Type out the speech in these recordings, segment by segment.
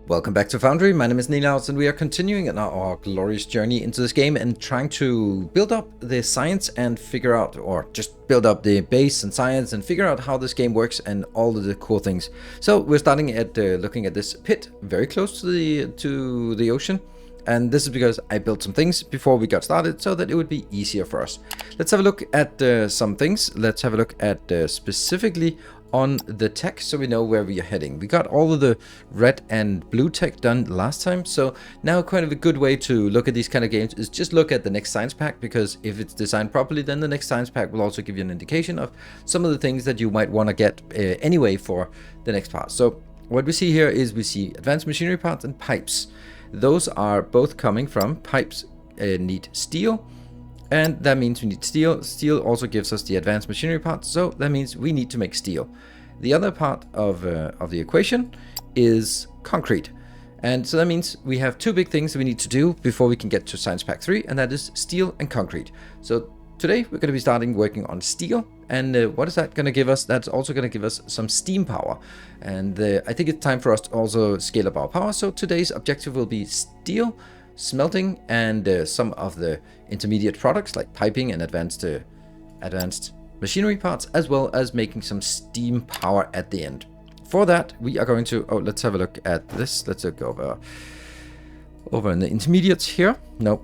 Welcome back to Foundry. My name is Stylized and we are continuing on our glorious journey into this game and trying to build up the science and figure out, or just build up the base and science and figure out how this game works and all of the cool things. So we're starting at looking at this pit very close to the ocean. And this is because I built some things before we got started so that it would be easier for us. Let's have a look at some things. Let's have a look at specifically on the tech so we know where we are heading. We got all of the red and blue tech done last time, so now kind of a good way to look at these kind of games is just look at the next science pack, because if it's designed properly, then the next science pack will also give you an indication of some of the things that you might want to get anyway for the next part. So what we see here is we see advanced machinery parts and pipes. Those are both coming from pipes need steel, and that means we need steel. Steel also gives us the advanced machinery parts, so that means we need to make steel. The other part of the equation is concrete, and so that means we have two big things that we need to do before we can get to Science Pack 3, and that is steel and concrete. So today we're going to be starting working on steel, and what is that going to give us? That's also going to give us some steam power, and I think it's time for us to also scale up our power. So today's objective will be steel, smelting, and some of the intermediate products like piping and advanced machinery parts, as well as making some steam power at the end. For that, we are going to, let's have a look at this. Let's go over in the intermediates here. No,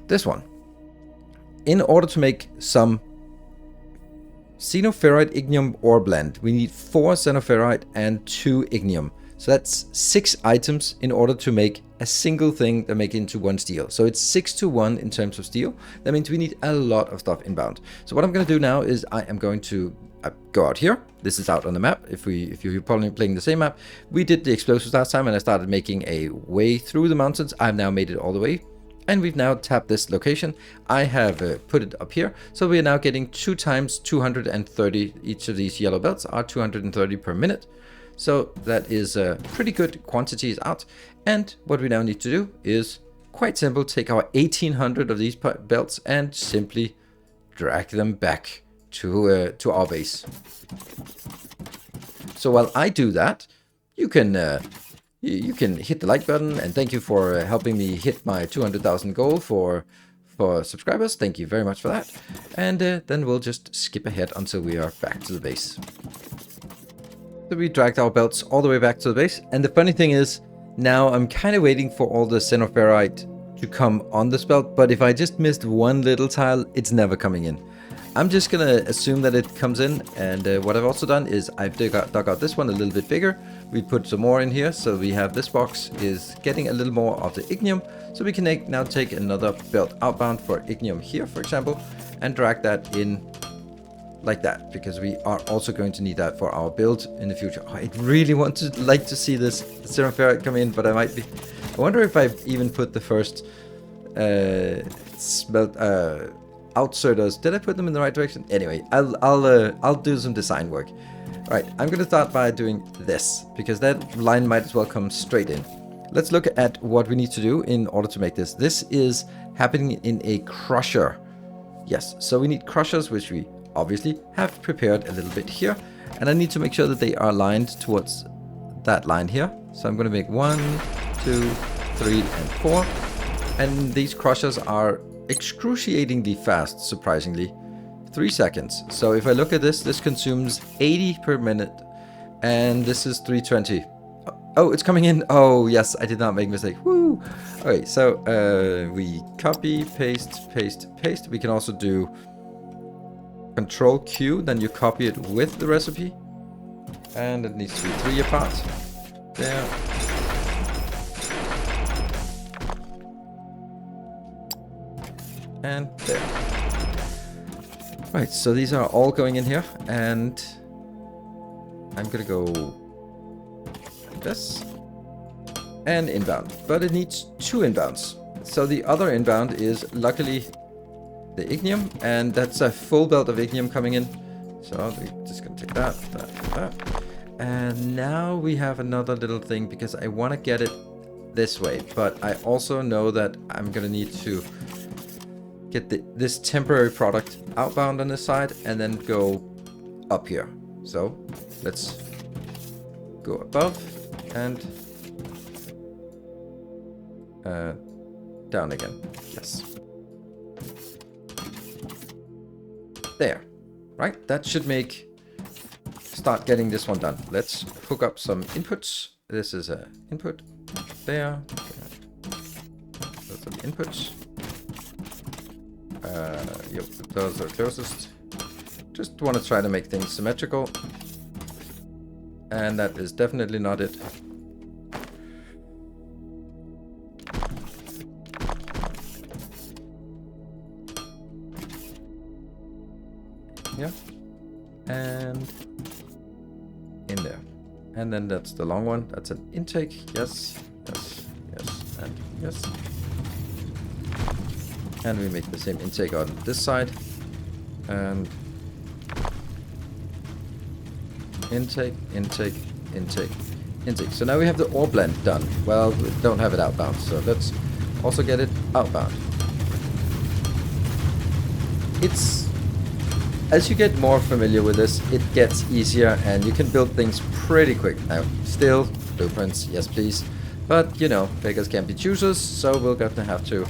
this one. In order to make some xenoferrite ignium ore blend, we need 4 xenoferrite and 2 ignium. So that's 6 items in order to make a single thing that make it into 1 steel. So it's 6 to 1 in terms of steel. That means we need a lot of stuff inbound. So what I'm going to do now is I am going to go out here. This is out on the map. If you're probably playing the same map, we did the explosives last time and I started making a way through the mountains. I've now made it all the way. And we've now tapped this location. I have put it up here. So we are now getting 2 times 230. Each of these yellow belts are 230 per minute. So that is pretty good quantities out. And what we now need to do is quite simple. Take our 1800 of these belts and simply drag them back to our base. So while I do that, you can hit the like button, and thank you for helping me hit my 200,000 goal for subscribers. Thank you very much for that. And then we'll just skip ahead until we are back to the base. So we dragged our belts all the way back to the base, and the funny thing is, now I'm kind of waiting for all the xenoferrite to come on this belt, but if I just missed one little tile, it's never coming in. I'm just gonna assume that it comes in, and what I've also done is I've dug out this one a little bit bigger. We put some more in here, so we have this box is getting a little more of the ignium, so we can now take another belt outbound for ignium here, for example, and drag that in like that, because we are also going to need that for our build in the future. I really want to like to see this xenoferrite come in, but I wonder if I've even put the first outserters. Did I put them in the right direction? Anyway, I'll do some design work. All right, I'm going to start by doing this, because that line might as well come straight in. Let's look at what we need to do in order to make this. This is happening in a crusher. Yes, so we need crushers, which we obviously have prepared a little bit here, and I need to make sure that they are aligned towards that line here. So I'm going to make 1, 2, 3, and 4, and these crushers are excruciatingly fast, surprisingly. 3 seconds. So if I look at this consumes 80 per minute, and this is 320. Oh, it's coming in. Oh yes, I did not make a mistake. Woo! Okay, so we copy, paste, paste, paste. We can also do Control Q, then you copy it with the recipe, and it needs to be 3 apart. There. And there. Right, so these are all going in here, and I'm gonna go like this and inbound, but it needs 2 inbounds. So the other inbound is luckily the ignium, and that's a full belt of ignium coming in. So we're just gonna take that, that. And now we have another little thing, because I want to get it this way, but I also know that I'm gonna need to get this temporary product outbound on this side and then go up here. So let's go above and Down again. Yes. There. Right? That should start getting this one done. Let's hook up some inputs. This is an input. There. Those are the inputs. Yep, those are closest. Just want to try to make things symmetrical. And that is definitely not it. Yeah. And in there. And then that's the long one. That's an intake. Yes, yes, yes, and yes. And we make the same intake on this side. And intake, intake, intake, intake. So now we have the ore blend done. Well, we don't have it outbound, so let's also get it outbound. It's, as you get more familiar with this, it gets easier and you can build things pretty quick. Now, still, blueprints, yes please. But, you know, beggars can't be choosers, so we're going to have to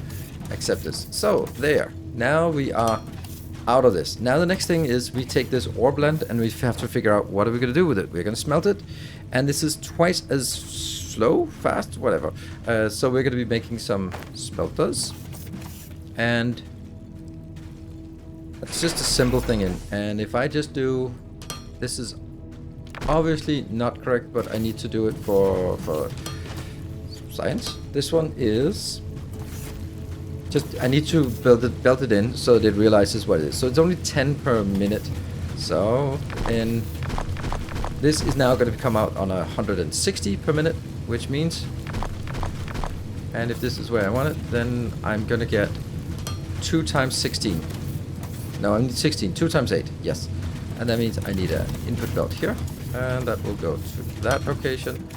accept this. So, there. Now we are out of this. Now the next thing is we take this ore blend and we have to figure out what are we going to do with it. We're going to smelt it, and this is twice as slow, fast, whatever. So we're going to be making some smelters, and that's just a simple thing in. And if I just do, this is obviously not correct, but I need to do it for science. This one is just, I need to belt it in so that it realizes what it is. So it's only 10 per minute. So this is now going to come out on 160 per minute, which means, and if this is where I want it, then I'm going to get 2 times 16. No, I need 16. 2 times 8. Yes. And that means I need an input belt here. And that will go to that location.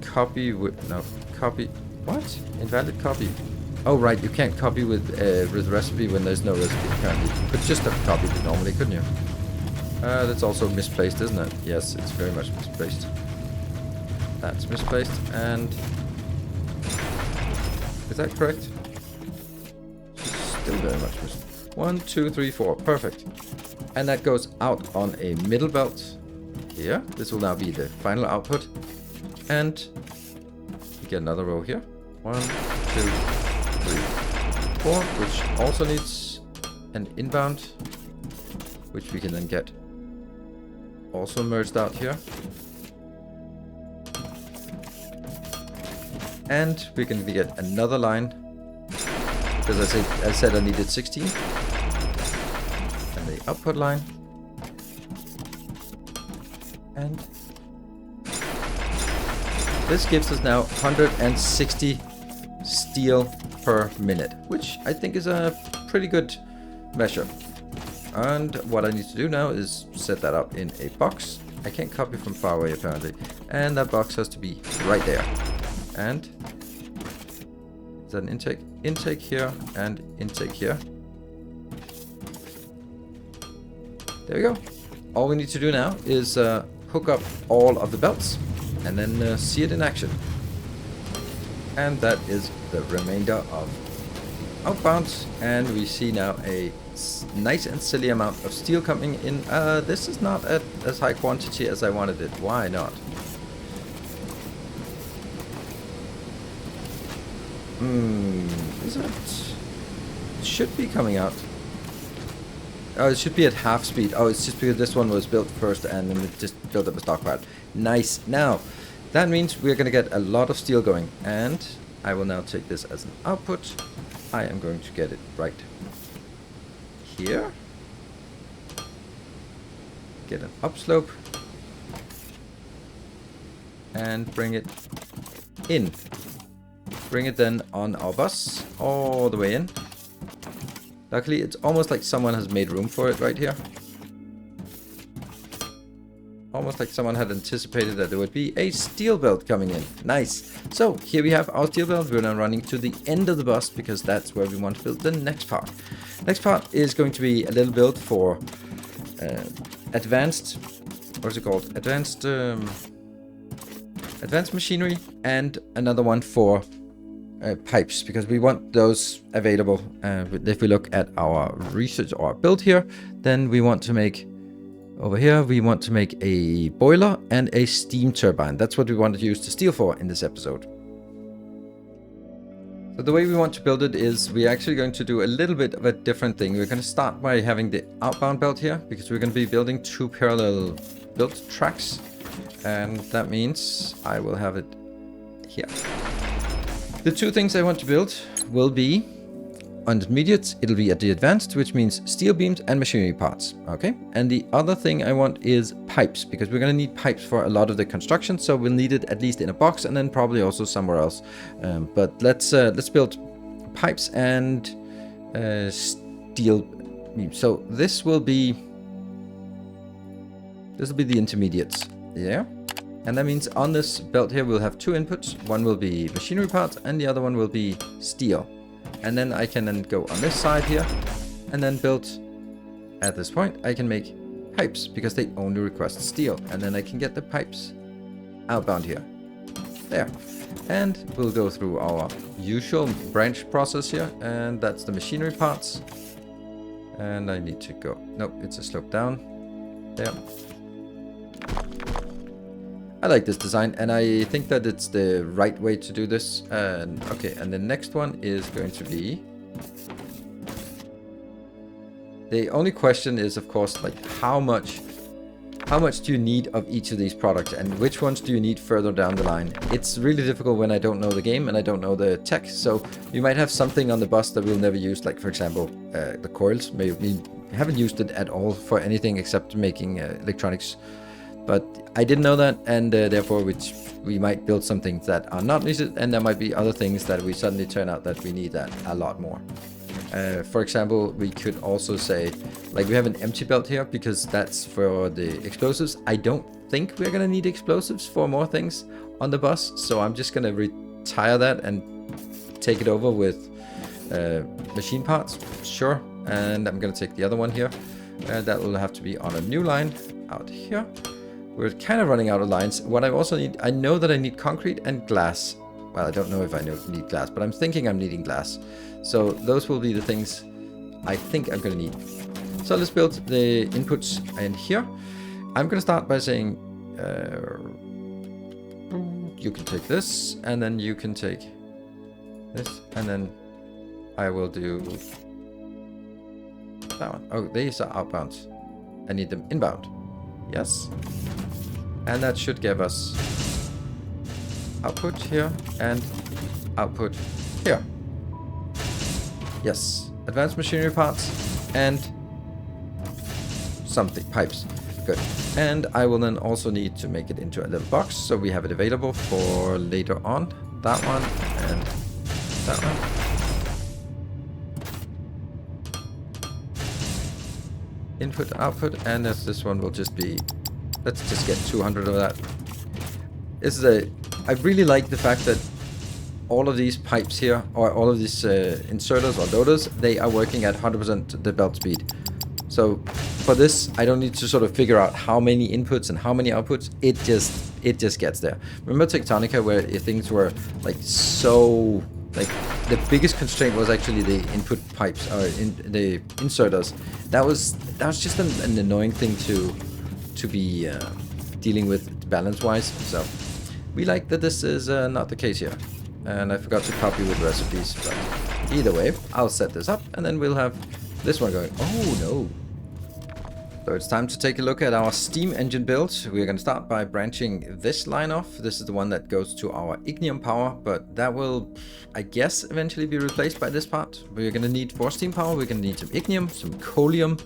Copy with, no, copy, what? Invalid copy. Oh, right, you can't copy with recipe when there's no recipe, apparently. You could just have copied it normally, couldn't you? That's also misplaced, isn't it? Yes, it's very much misplaced. That's misplaced, and... is that correct? Still very much misplaced. 1, 2, 3, 4, perfect. And that goes out on a middle belt here. This will now be the final output. And we get another row here. 1, 2, 3, 4, which also needs an inbound, which we can then get also merged out here. And we can get another line, because I said I needed 16. And the output line. And this gives us now 160 steel per minute, which I think is a pretty good measure. And what I need to do now is set that up in a box. I can't copy from far away apparently. And that box has to be right there. And is that an intake? Intake here and intake here. There we go. All we need to do now is hook up all of the belts and then see it in action. And that is the remainder of outbound. And we see now a nice and silly amount of steel coming in. This is not at as high quantity as I wanted it. Why not? Is it? It should be coming out. Oh, it should be at half speed. Oh, it's just because this one was built first and then it just built up a stockpile. Nice. Now, that means we're going to get a lot of steel going. And I will now take this as an output. I am going to get it right here. Get an upslope. And bring it in. Bring it then on our bus all the way in. Luckily, it's almost like someone has made room for it right here. Almost like someone had anticipated that there would be a steel belt coming in. Nice. So here we have our steel belt. We're now running to the end of the bus because that's where we want to build the next part. Next part is going to be a little build for advanced, what is it called? Advanced advanced machinery, and another one for pipes, because we want those available. If we look at our research or build here, then we want to make over here, we want to make a boiler and a steam turbine. That's what we want to use the steel for in this episode. So the way we want to build it is we're actually going to do a little bit of a different thing. We're going to start by having the outbound belt here, because we're going to be building 2 parallel build tracks. And that means I will have it here. The 2 things I want to build will be intermediates. It'll be at the advanced, which means steel beams and machinery parts. Okay. And the other thing I want is pipes, because we're going to need pipes for a lot of the construction. So we'll need it at least in a box, and then probably also somewhere else. But let's build pipes and steel beams. So this will be the intermediates. Yeah. And that means on this belt here, we'll have 2 inputs. One will be machinery parts and the other one will be steel. And then I can then go on this side here and then build, at this point, I can make pipes because they only request steel. And then I can get the pipes outbound here. There. And we'll go through our usual branch process here. And that's the machinery parts. And I need to go, nope, it's a slope down. There. I like this design, and I think that it's the right way to do this. And okay, and the next one is going to be... The only question is, of course, like how much do you need of each of these products, and which ones do you need further down the line? It's really difficult when I don't know the game and I don't know the tech. So you might have something on the bus that we'll never use, like for example, the coils. Maybe we haven't used it at all for anything except making electronics. But I didn't know that, and therefore we might build some things that are not needed, and there might be other things that we suddenly turn out that we need that a lot more. For example, we could also say, like we have an empty belt here because that's for the explosives. I don't think we're gonna need explosives for more things on the bus, so I'm just gonna retire that and take it over with machine parts, sure. And I'm gonna take the other one here. That will have to be on a new line out here. We're kind of running out of lines. What I also need, I know that I need concrete and glass. Well, I don't know if I need glass, but I'm thinking I'm needing glass. So those will be the things I think I'm going to need. So let's build the inputs in here. I'm going to start by saying, you can take this, and then you can take this, and then I will do that one. Oh, these are outbound. I need them inbound. Yes. And that should give us output here and output here. Yes. Advanced machinery parts and something, pipes. Good. And I will then also need to make it into a little box so we have it available for later on. That one and that one. Input, output, and this one will just be, let's just get 200 of that. This is I really like the fact that all of these pipes here, or all of these inserters or loaders, they are working at 100% the belt speed. So for this, I don't need to sort of figure out how many inputs and how many outputs. It just gets there. Remember Tectonica, where things were like so, like the biggest constraint was actually the input pipes or the inserters. That was just an annoying thing to be dealing with balance-wise. So we like that this is not the case here. And I forgot to copy with recipes, but either way, I'll set this up and then we'll have this one going. Oh no. So it's time to take a look at our steam engine build. We're going to start by branching this line off. This is the one that goes to our ignium power, but that will, I guess, eventually be replaced by this part. We're going to need, for steam power, we're going to need some ignium, some coalium,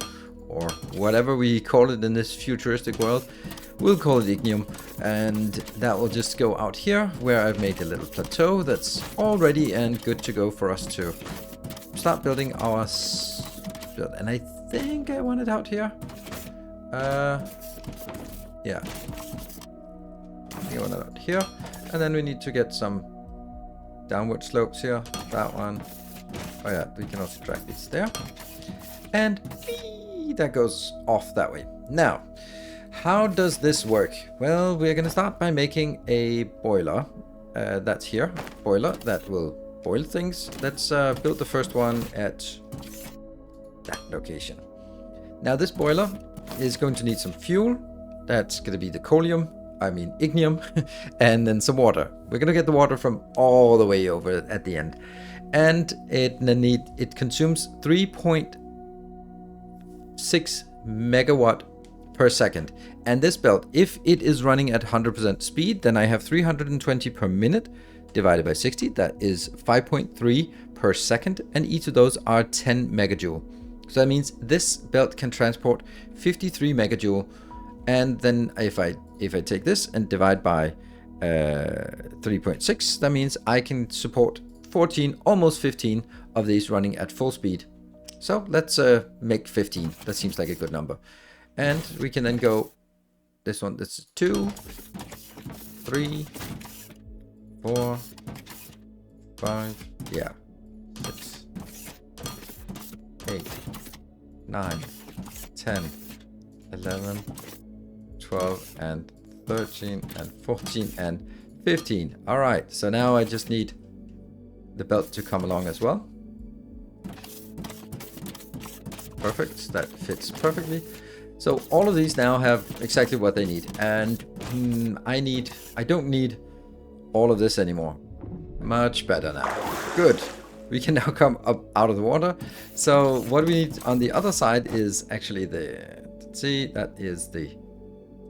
or whatever we call it in this futuristic world. We'll call it ignium, and that will just go out here where I've made a little plateau that's all ready and good to go for us to start building our build. And I think I want it out here. Yeah. I think I want it out here. And then we need to get some downward slopes here. That one. Oh yeah, we can also drag these there. And that goes off that way. Now, how does this work? Well, we're going to start by making a boiler. That's here. Boiler that will boil things. Let's build the first one at that location. Now this boiler is going to need some fuel. That's going to be the ignium, and then some water. We're going to get the water from all the way over at the end. And it consumes 3.6 megawatt per second. And this belt, if it is running at 100% speed, then I have 320 per minute divided by 60. That is 5.3 per second. And each of those are 10 megajoule. So that means this belt can transport 53 megajoule. And then if I take this and divide by 3.6, that means I can support 14, almost 15 of these running at full speed. So let's make 15. That seems like a good number. And we can then go this one. This is 2, 3, 4, 5. Yeah. 6, 8, 9, 10, 11, 12, and 13, and 14, and 15. All right. So now I just need the belt to come along as well. Perfect. That fits perfectly. So all of these now have exactly what they need. And I don't need all of this anymore. Much better now. Good. We can now come up out of the water. So what we need on the other side is actually that is the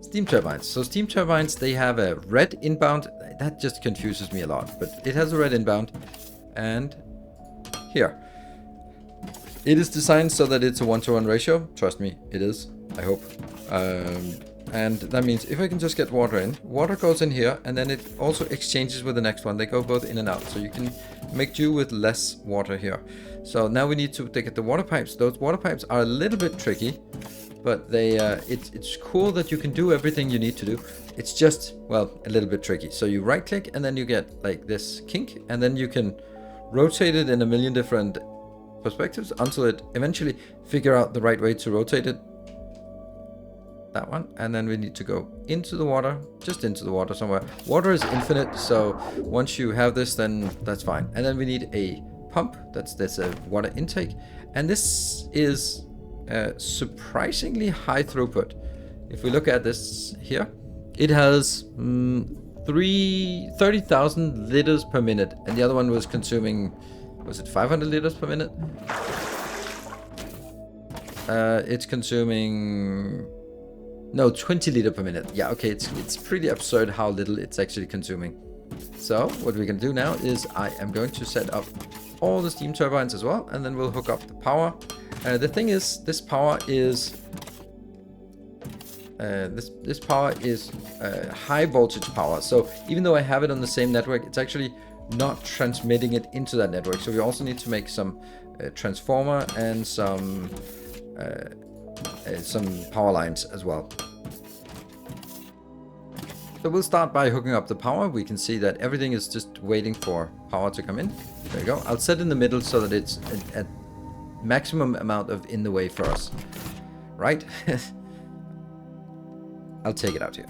steam turbines. So steam turbines, they have a red inbound. That just confuses me a lot, but it has a red inbound. And here. It is designed so that it's a 1-to-1 ratio. Trust me, it is. I hope. And that means if I can just get water in, water goes in here, and then it also exchanges with the next one. They go both in and out, so you can make do with less water here. So now we need to get the water pipes. Those water pipes are a little bit tricky, but it's cool that you can do everything you need to do. It's just, well, a little bit tricky. So you right click, and then you get like this kink, and then you can rotate it in a million different perspectives until it eventually figure out the right way to rotate it. That one. And then we need to go into the water, just into the water somewhere. Water is infinite, so once you have this, then that's fine. And then we need a pump. That's a water intake. And this is surprisingly high throughput. If we look at this here, it has 30,000 liters per minute. And the other one was consuming, was it 500 liters per minute? It's consuming... No, 20 liter per minute. Yeah, okay, it's pretty absurd how little it's actually consuming. So what we're going to do now is I am going to set up all the steam turbines as well, and then we'll hook up the power. The thing is, this power is high voltage power. So even though I have it on the same network, it's actually not transmitting it into that network. So we also need to make some transformer and some power lines as well. So we'll start by hooking up the power. We can see that everything is just waiting for power to come in. There you go. I'll set in the middle so that it's a maximum amount of in the way for us. Right? I'll take it out here.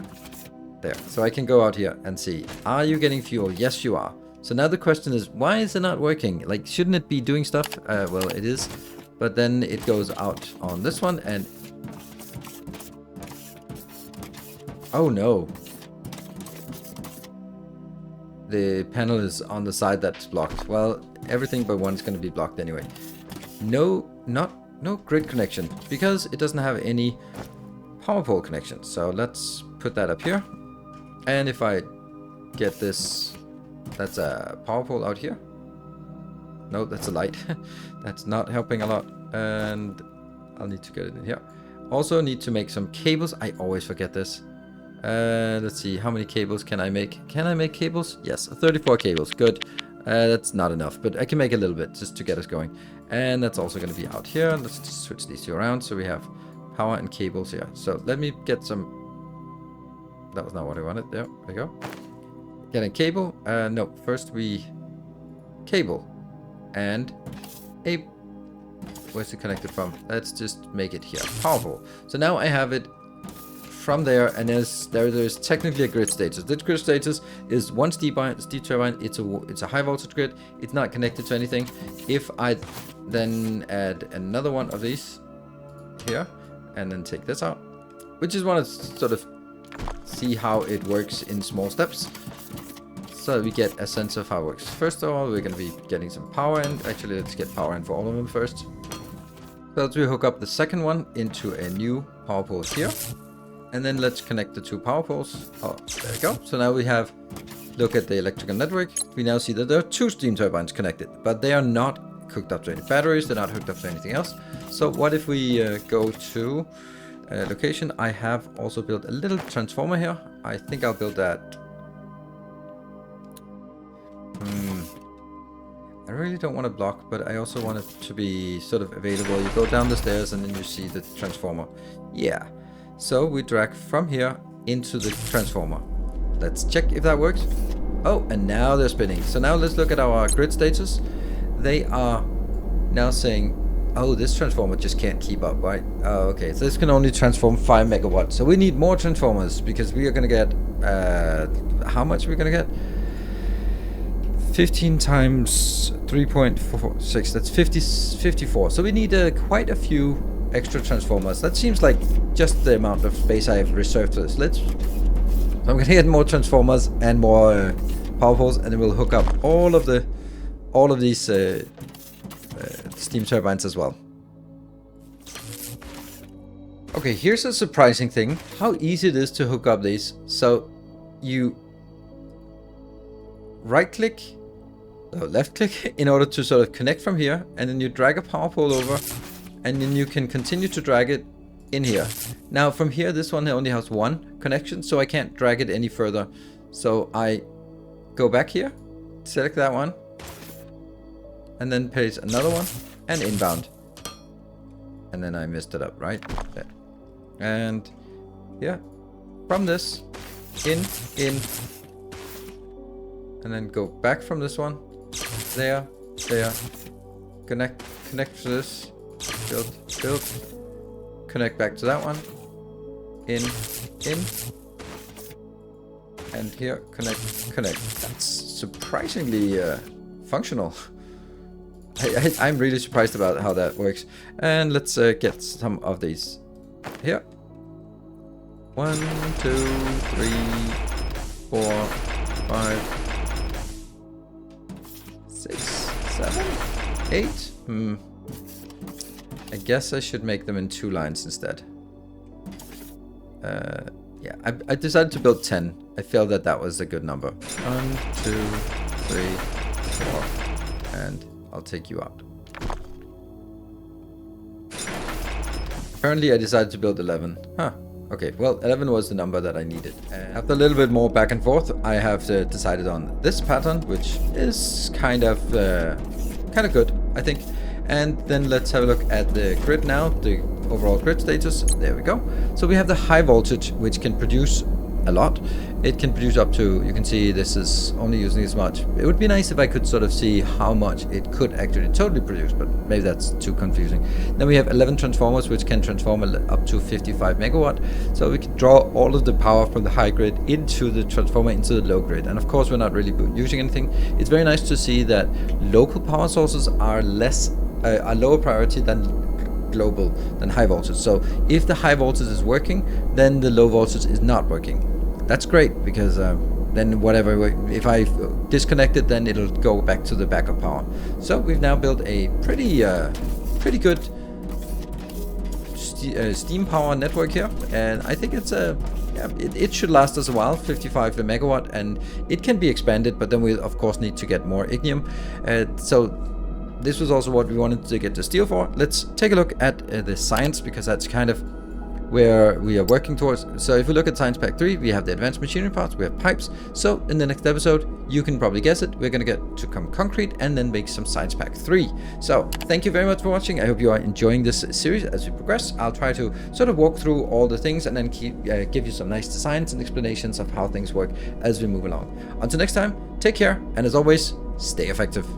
There. So I can go out here and see, are you getting fuel? Yes, you are. So now the question is, why is it not working? Like, shouldn't it be doing stuff? Well, it is. But then it goes out on this one and... Oh no. The panel is on the side that's blocked. Well, everything but one's going to be blocked anyway. No grid connection because it doesn't have any power pole connection. So let's put that up here. And if I get this, that's a power pole out here. No, that's a light. That's not helping a lot. And I'll need to get it in here. Also need to make some cables. I always forget this. Let's see, how many cables can I make? Can I make cables? Yes, 34 cables. Good. That's not enough, but I can make a little bit just to get us going. And that's also going to be out here. Let's just switch these two around so we have power and cables here. So let me get some... That was not what I wanted. There we go. Get a cable. No, first we... Cable. And a... Where's it connected from? Let's just make it here. Powerful. So now I have it from there, and there's technically a grid status. This grid status is one steam turbine. It's a high voltage grid. It's not connected to anything. If I then add another one of these here, and then take this out, which is want to sort of see how it works in small steps, so we get a sense of how it works. First of all, we're going to be getting some power in. Actually, let's get power in for all of them first. So let's hook up the second one into a new power pole here. And then let's connect the two power poles. Oh, there we go. So now we have, look at the electrical network. We now see that there are two steam turbines connected, but they are not hooked up to any batteries. They're not hooked up to anything else. So what if we go to location? I have also built a little transformer here. I think I'll build that. I really don't want to block, but I also want it to be sort of available. You go down the stairs and then you see the transformer. Yeah. So we drag from here into the transformer. Let's check if that works. Oh, and now they're spinning. So now let's look at our grid status. They are now saying, oh, this transformer just can't keep up, right? Oh, okay, so this can only transform 5 megawatts. So we need more transformers because we are going to get, how much are we going to get? 15 times 3.46, that's 54. So we need quite a few extra transformers. That seems like just the amount of space I have reserved for this. So I'm gonna get more transformers and more power poles, and then we'll hook up all of these steam turbines as well. Okay, here's a surprising thing: how easy it is to hook up these. So you right click, or left click, in order to sort of connect from here, and then you drag a power pole over, and then you can continue to drag it in here. Now from here, this one only has one connection, so I can't drag it any further. So I go back here, select that one, and then place another one, and inbound. And then I messed it up, right? There. And yeah, from this, in, and then go back from this one, there, connect to this, build, connect back to that one, in, and here, connect. That's surprisingly functional. I'm really surprised about how that works. And let's get some of these here. 1, 2, 3, 4, 5, 6, 7, 8. I guess I should make them in 2 lines instead. Yeah, I decided to build 10. I felt that that was a good number. 1, 2, 3, 4, and I'll take you out. Apparently I decided to build 11. Huh. Okay, well, 11 was the number that I needed. After a little bit more back and forth, I have decided on this pattern, which is kind of good, I think. And then let's have a look at the grid now, the overall grid status. There we go. So we have the high voltage, which can produce a lot. It can produce up to, you can see this is only using this much. It would be nice if I could sort of see how much it could actually totally produce, but maybe that's too confusing. Then we have 11 transformers, which can transform up to 55 megawatt. So we can draw all of the power from the high grid into the transformer, into the low grid. And of course, we're not really using anything. It's very nice to see that local power sources are a lower priority than global, than high voltage. So if the high voltage is working, then the low voltage is not working. That's great, because then whatever, if I disconnect it, then it'll go back to the backup power. So we've now built a pretty good steam power network here, and I think it's it should last us a while, 55 megawatt, and it can be expanded, but then we of course need to get more ignium. So this was also what we wanted to get the steel for. Let's take a look at the science, because that's kind of where we are working towards. So if we look at Science Pack 3, we have the advanced machinery parts, we have pipes. So in the next episode, you can probably guess it, we're going to get to concrete and then make some Science Pack 3. So thank you very much for watching. I hope you are enjoying this series as we progress. I'll try to sort of walk through all the things and then give you some nice designs and explanations of how things work as we move along. Until next time, take care, and as always, stay effective.